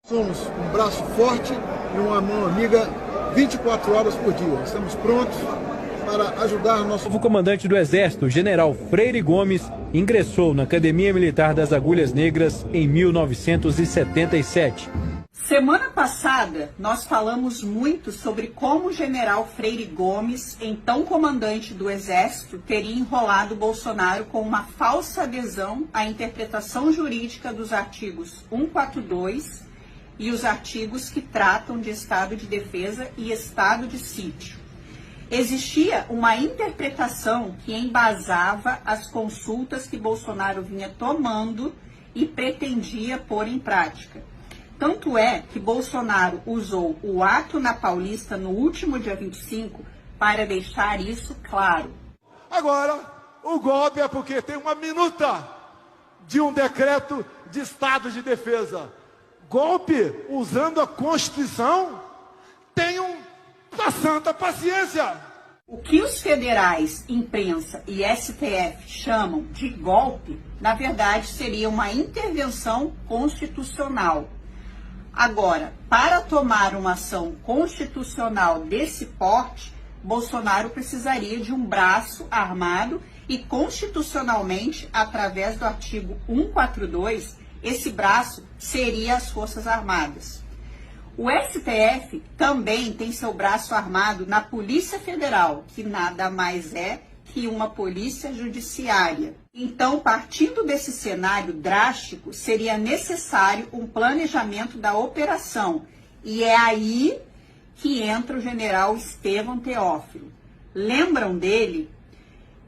Somos um braço forte e uma mão amiga 24 horas por dia. Estamos prontos para ajudar nosso... O novo comandante do Exército, General Freire Gomes, ingressou na Academia Militar das Agulhas Negras em 1977. Semana passada, nós falamos muito sobre como o General Freire Gomes, então comandante do Exército, teria enrolado Bolsonaro com uma falsa adesão à interpretação jurídica dos artigos 142 e os artigos que tratam de estado de defesa e estado de sítio. Existia uma interpretação que embasava as consultas que Bolsonaro vinha tomando e pretendia pôr em prática. Tanto é que Bolsonaro usou o ato na Paulista no último dia 25 para deixar isso claro. Agora, o golpe é porque tem uma minuta de um decreto de estado de defesa. Golpe usando a Constituição? Tenham a santa paciência. O que os federais, imprensa e STF chamam de golpe, na verdade seria uma intervenção constitucional. Agora, para tomar uma ação constitucional desse porte, Bolsonaro precisaria de um braço armado e, constitucionalmente, através do artigo 142, esse braço seria as Forças Armadas. O STF também tem seu braço armado na Polícia Federal, que nada mais é que uma polícia judiciária. Então, partindo desse cenário drástico, seria necessário um planejamento da operação. E é aí que entra o general Estevão Teófilo. Lembram dele?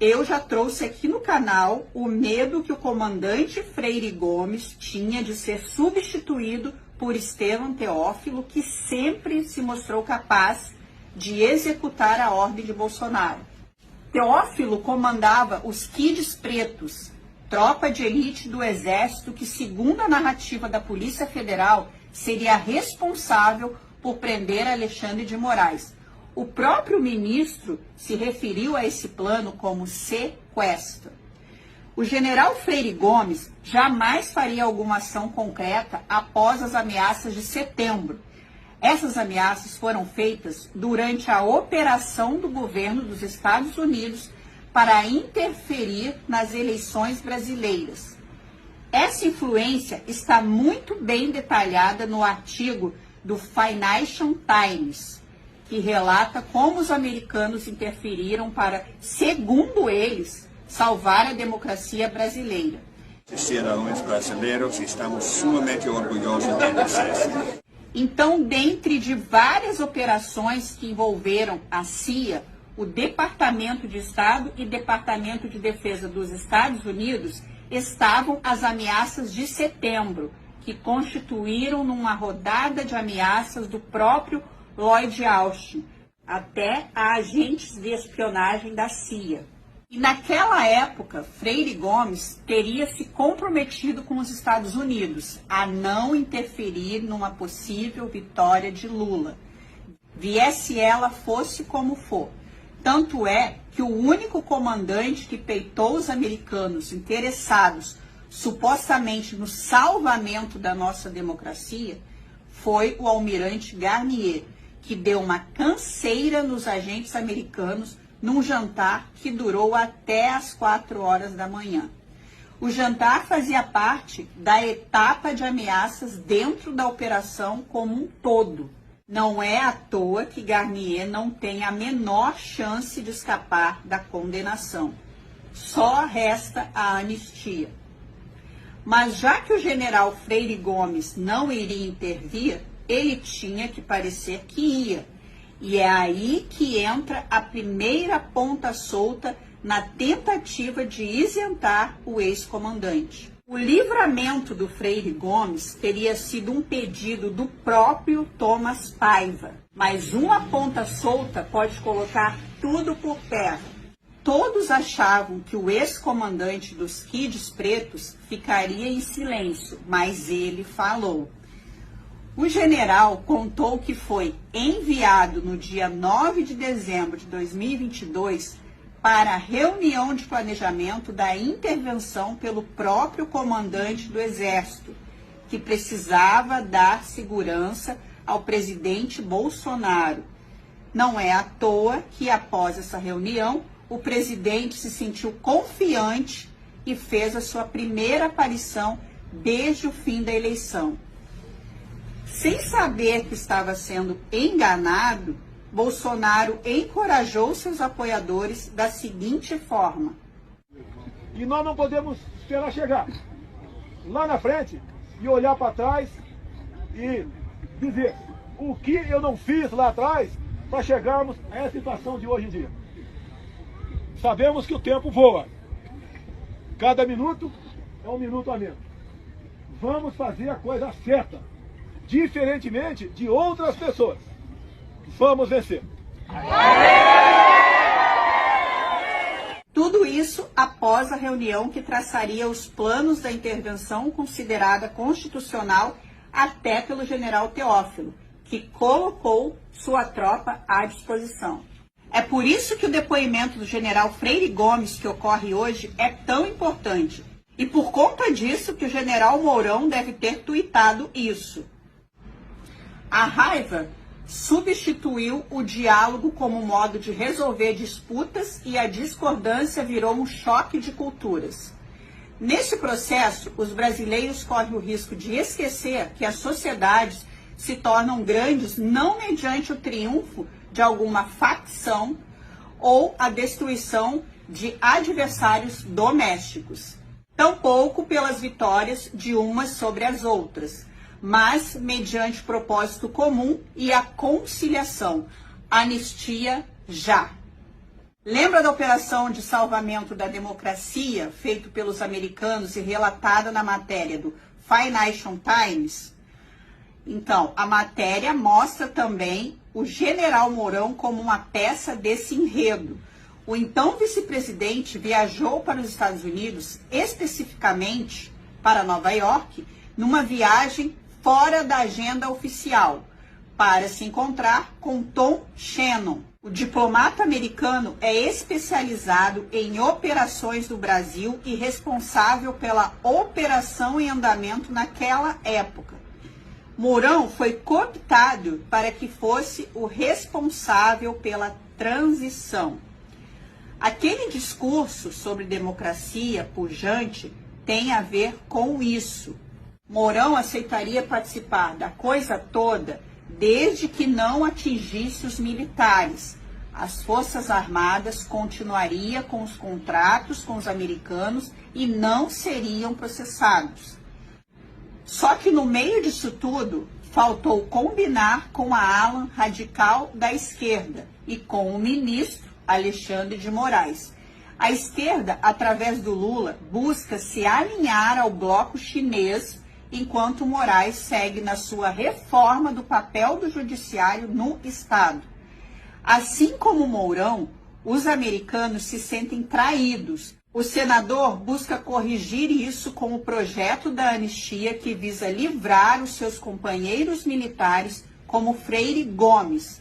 Eu já trouxe aqui no canal o medo que o comandante Freire Gomes tinha de ser substituído por Estevão Teófilo, que sempre se mostrou capaz de executar a ordem de Bolsonaro. Teófilo comandava os Kids Pretos, tropa de elite do Exército que, segundo a narrativa da Polícia Federal, seria responsável por prender Alexandre de Moraes. O próprio ministro se referiu a esse plano como sequestro. O general Freire Gomes jamais faria alguma ação concreta após as ameaças de setembro. Essas ameaças foram feitas durante a operação do governo dos Estados Unidos para interferir nas eleições brasileiras. Essa influência está muito bem detalhada no artigo do Financial Times, que relata como os americanos interferiram para, segundo eles, salvar a democracia brasileira. Cidadãos brasileiros, estamos sumamente orgulhosos deles. Então, dentre de várias operações que envolveram a CIA, o Departamento de Estado e Departamento de Defesa dos Estados Unidos, estavam as ameaças de setembro, que constituíram numa rodada de ameaças do próprio Lloyd Austin, até a agentes de espionagem da CIA. E naquela época, Freire Gomes teria se comprometido com os Estados Unidos a não interferir numa possível vitória de Lula, viesse ela fosse como for. Tanto é que o único comandante que peitou os americanos interessados supostamente no salvamento da nossa democracia foi o almirante Garnier, que deu uma canseira nos agentes americanos num jantar que durou até às 4 horas da manhã. O jantar fazia parte da etapa de ameaças dentro da operação como um todo. Não é à toa que Garnier não tem a menor chance de escapar da condenação. Só resta a anistia. Mas já que o general Freire Gomes não iria intervir, ele tinha que parecer que ia. E é aí que entra a primeira ponta solta na tentativa de isentar o ex-comandante. O livramento do Freire Gomes teria sido um pedido do próprio Thomas Paiva, mas uma ponta solta pode colocar tudo por terra. Todos achavam que o ex-comandante dos Kids Pretos ficaria em silêncio, mas ele falou. O general contou que foi enviado no dia 9 de dezembro de 2022 para a reunião de planejamento da intervenção pelo próprio comandante do Exército, que precisava dar segurança ao presidente Bolsonaro. Não é à toa que, após essa reunião, o presidente se sentiu confiante e fez a sua primeira aparição desde o fim da eleição. Sem saber que estava sendo enganado, Bolsonaro encorajou seus apoiadores da seguinte forma: E nós não podemos esperar chegar lá na frente e olhar para trás e dizer o que eu não fiz lá atrás para chegarmos a essa situação de hoje em dia. Sabemos que o tempo voa. Cada minuto é um minuto a menos. Vamos fazer a coisa certa, diferentemente de outras pessoas. Vamos vencer. Tudo isso após a reunião que traçaria os planos da intervenção considerada constitucional até pelo general Teófilo, que colocou sua tropa à disposição. É por isso que o depoimento do general Freire Gomes, que ocorre hoje, é tão importante. E por conta disso que o general Mourão deve ter tuitado isso. A raiva substituiu o diálogo como modo de resolver disputas e a discordância virou um choque de culturas. Nesse processo, os brasileiros correm o risco de esquecer que as sociedades se tornam grandes não mediante o triunfo de alguma facção ou a destruição de adversários domésticos, tampouco pelas vitórias de umas sobre as outras, mas mediante propósito comum e a conciliação. Anistia já. Lembra da operação de salvamento da democracia feita pelos americanos e relatada na matéria do Financial Times? Então, a matéria mostra também o general Mourão como uma peça desse enredo. O então vice-presidente viajou para os Estados Unidos, especificamente para Nova York, numa viagem fora da agenda oficial, para se encontrar com Tom Shannon. O diplomata americano é especializado em operações do Brasil e responsável pela operação em andamento naquela época. Mourão foi cooptado para que fosse o responsável pela transição. Aquele discurso sobre democracia pujante tem a ver com isso. Mourão aceitaria participar da coisa toda desde que não atingisse os militares. As Forças Armadas continuariam com os contratos com os americanos e não seriam processados. Só que no meio disso tudo, faltou combinar com a ala radical da esquerda e com o ministro Alexandre de Moraes. A esquerda, através do Lula, busca se alinhar ao bloco chinês, enquanto Moraes segue na sua reforma do papel do judiciário no Estado. Assim como Mourão, os americanos se sentem traídos. O senador busca corrigir isso com o projeto da anistia que visa livrar os seus companheiros militares, como Freire Gomes.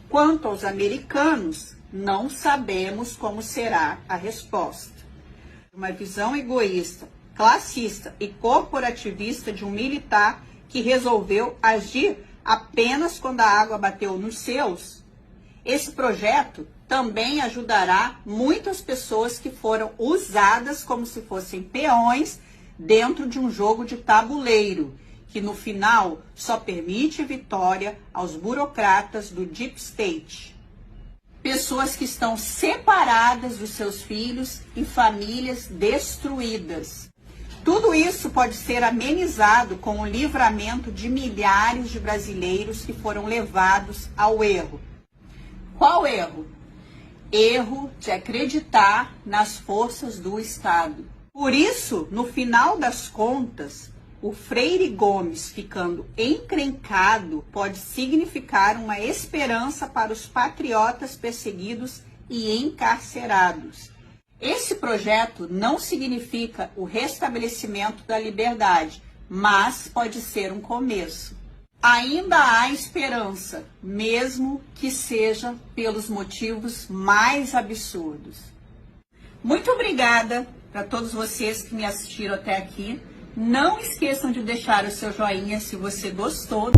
Quanto aos americanos, não sabemos como será a resposta. Uma visão egoísta, classista e corporativista de um militar que resolveu agir apenas quando a água bateu nos seus. Esse projeto também ajudará muitas pessoas que foram usadas como se fossem peões dentro de um jogo de tabuleiro, que no final só permite vitória aos burocratas do Deep State. Pessoas que estão separadas dos seus filhos e famílias destruídas. Tudo isso pode ser amenizado com o livramento de milhares de brasileiros que foram levados ao erro. Qual erro? Erro de acreditar nas forças do Estado. Por isso, no final das contas, o Freire Gomes ficando encrencado pode significar uma esperança para os patriotas perseguidos e encarcerados. Esse projeto não significa o restabelecimento da liberdade, mas pode ser um começo. Ainda há esperança, mesmo que seja pelos motivos mais absurdos. Muito obrigada para todos vocês que me assistiram até aqui. Não esqueçam de deixar o seu joinha se você gostou.